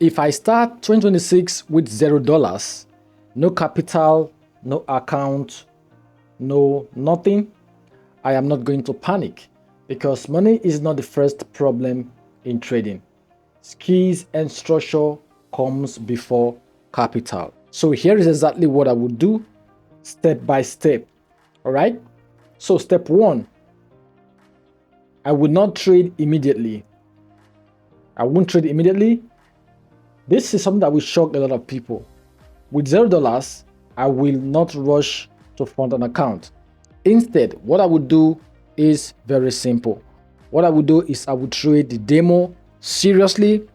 if I start 2026 with $0, no capital, no account, no nothing, I am not going to panic, because money is not the first problem in trading. Skills and structure comes before capital. So here is exactly what I would do step by step. All right. So step one, I would not trade immediately. I won't trade immediately. This is something that will shock a lot of people. With $0, I will not rush to fund an account. Instead, what I would do is very simple. What I would do is I would trade the demo seriously.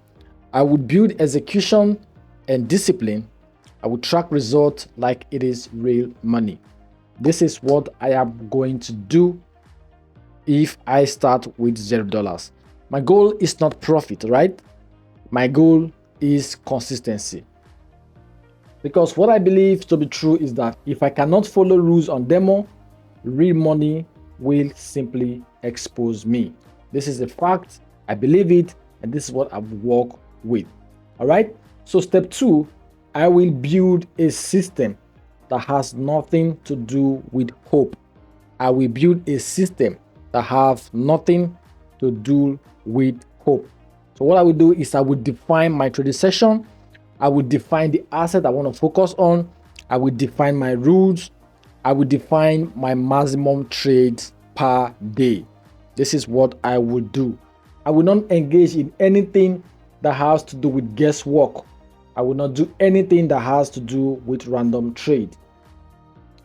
I would build execution and discipline. I would track results like it is real money. This is what I am going to do if I start with $0. My goal is not profit, right? My goal is consistency. Because what I believe to be true is that if I cannot follow rules on demo, real money will simply expose me. This is a fact. I believe it, and this is what I work with. All right. So step two, I will build a system that has nothing to do with hope. I will build a system that have nothing to do with hope. So what I will do is I will define my trading session. I will define the asset I want to focus on. I will define my rules. I will define my maximum trades per day. This is what I will do. I will not engage in anything that has to do with guesswork. I will not do anything that has to do with random trade.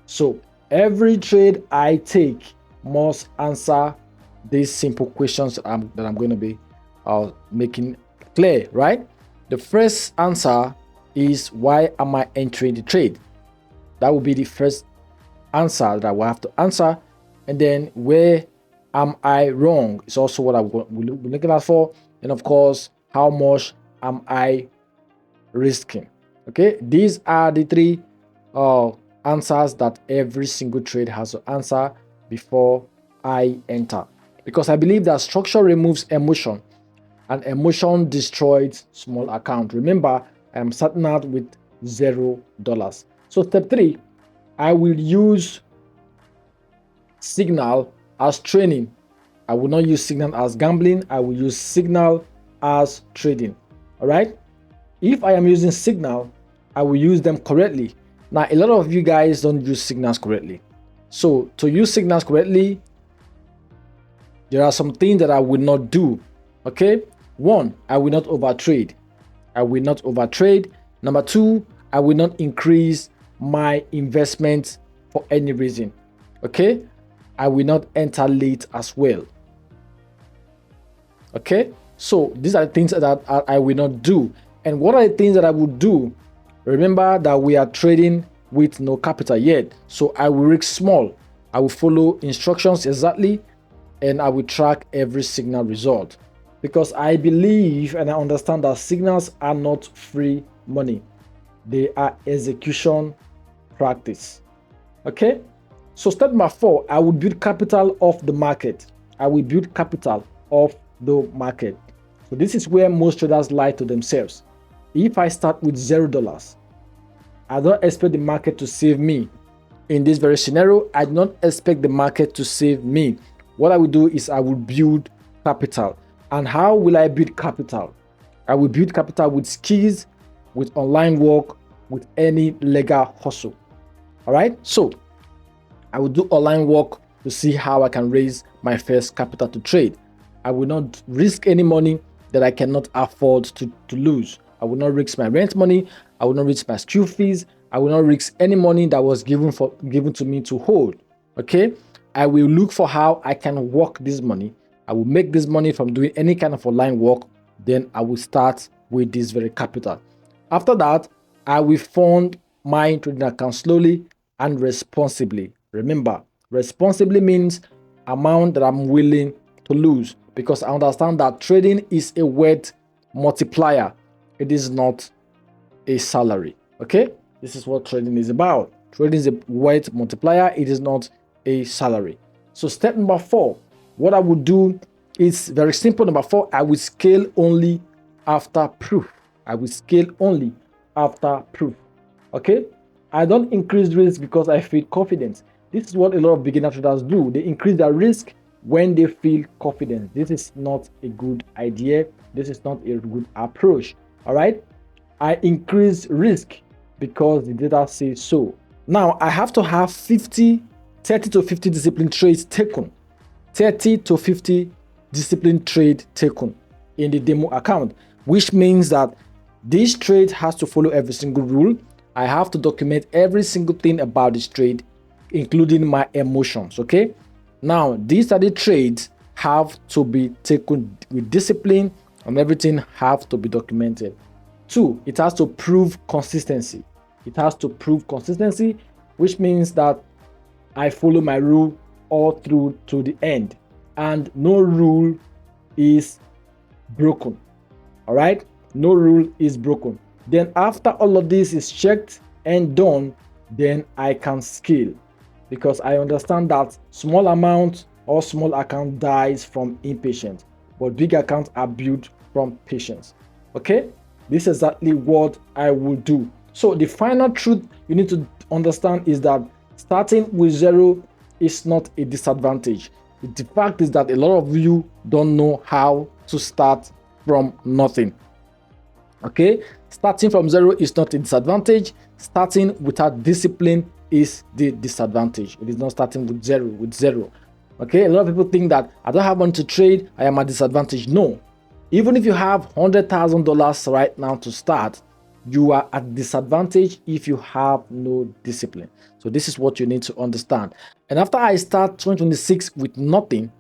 So every trade I take must answer these simple questions that I'm going to be making clear, right? The first answer is, why am I entering the trade? That will be the first answer that I will have to answer. And then, where am I wrong? It's also what I will be looking at for. And of course, how much am I risking? Okay, these are the three answers that every single trade has to answer before I enter. Because I believe that structure removes emotion, and emotion destroys small account. Remember, I am starting out with $0. So step three, I will use signal as training. I will not use signal as gambling. I will use signal as trading. All right. If I am using signal, I will use them correctly. Now, a lot of you guys don't use signals correctly. So to use signals correctly, there are some things that I will not do. Okay. One, I will not overtrade. I will not overtrade. Number two, I will not increase my investment for any reason. Okay. I will not enter late as well. Okay. So these are the things that I will not do. And what are the things that I would do? Remember that we are trading with no capital yet. So I will risk small. I will follow instructions exactly, and I will track every signal result. Because I believe and I understand that signals are not free money. They are execution practice. Okay? So step number four, I will build capital off the market. I will build capital off the market. So this is where most traders lie to themselves. If I start with $0, I don't expect the market to save me. In this very scenario, I do not expect the market to save me. What I will do is I will build capital. And how will I build capital? I will build capital with skills, with online work, with any legal hustle. All right. So I will do online work to see how I can raise my first capital to trade. I will not risk any money that I cannot afford to lose. I will not risk my rent money. I will not risk my school fees. I will not risk any money that was given to me to hold. Okay. I will look for how I can work this money. I will make this money from doing any kind of online work. Then I will start with this very capital. After that, I will fund my trading account slowly and responsibly. Remember, responsibly means amount that I'm willing to lose, because I understand that trading is a wealth multiplier. It is not a salary. Okay, this is what trading is about. Trading is a wealth multiplier. It is not a salary. So step number four, what I would do is very simple. Number four, I will scale only after proof. I will scale only after proof. Okay, I don't increase risk because I feel confident. This is what a lot of beginner traders do. They increase their risk when they feel confident. This is not a good idea. This is not a good approach. All right, I increase risk because the data says so. Now I have to have 30 to 50 discipline trades taken. 30 to 50 discipline trade taken in the demo account, which means that this trade has to follow every single rule. I have to document every single thing about this trade, including my emotions. Okay, now these are the trades have to be taken with discipline, and everything have to be documented. 2, it has to prove consistency. It has to prove consistency, which means that I follow my rule all through to the end, and no rule is broken. All right, no rule is broken. Then after all of this is checked and done, then I can scale, because I understand that small amount or small account dies from impatience, but big accounts are built from patience. Okay, this is exactly what I will do. So the final truth you need to understand is that starting with zero is not a disadvantage. The fact is that a lot of you don't know how to start from nothing. Okay, starting from zero is not a disadvantage. Starting without discipline is the disadvantage. It is not starting with zero. Okay, a lot of people think that I don't have money to trade, I am at disadvantage. No, even if you have $100,000 right now to start, you are at disadvantage if you have no discipline. So this is what you need to understand. And after I start 2026 with nothing,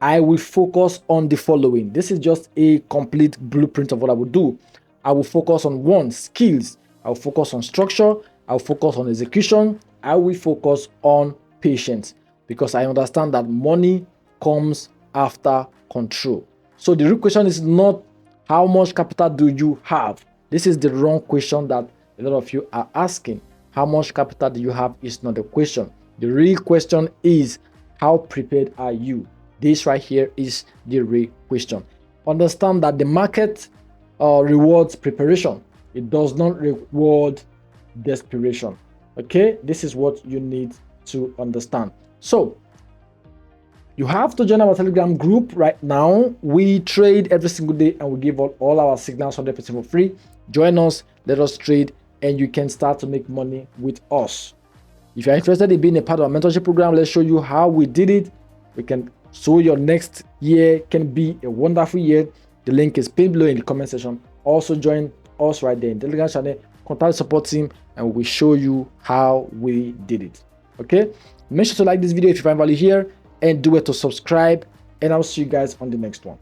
I will focus on the following. This is just a complete blueprint of what I will do. I will focus on 1, skills. I will focus on structure. I will focus on execution. I will focus on patience, because I understand that money comes after control. So the real question is not how much capital do you have. This is the wrong question that a lot of you are asking. How much capital do you have is not the question. The real question is, how prepared are you? This right here is the real question. Understand that the market rewards preparation. It does not reward desperation. Okay, this is what you need to understand. So you have to join our Telegram group right now. We trade every single day and we give all our signals 100% for free. Join us, let us trade, and you can start to make money with us. If you're interested in being a part of our mentorship program, let's show you how we did it. We can, so your next year can be a wonderful year. The link is pinned below in the comment section. Also join us right there in the Telegram channel, contact the support team, and we'll show you how we did it. Okay, make sure to like this video if you find value here, and do it to subscribe, and I'll see you guys on the next one.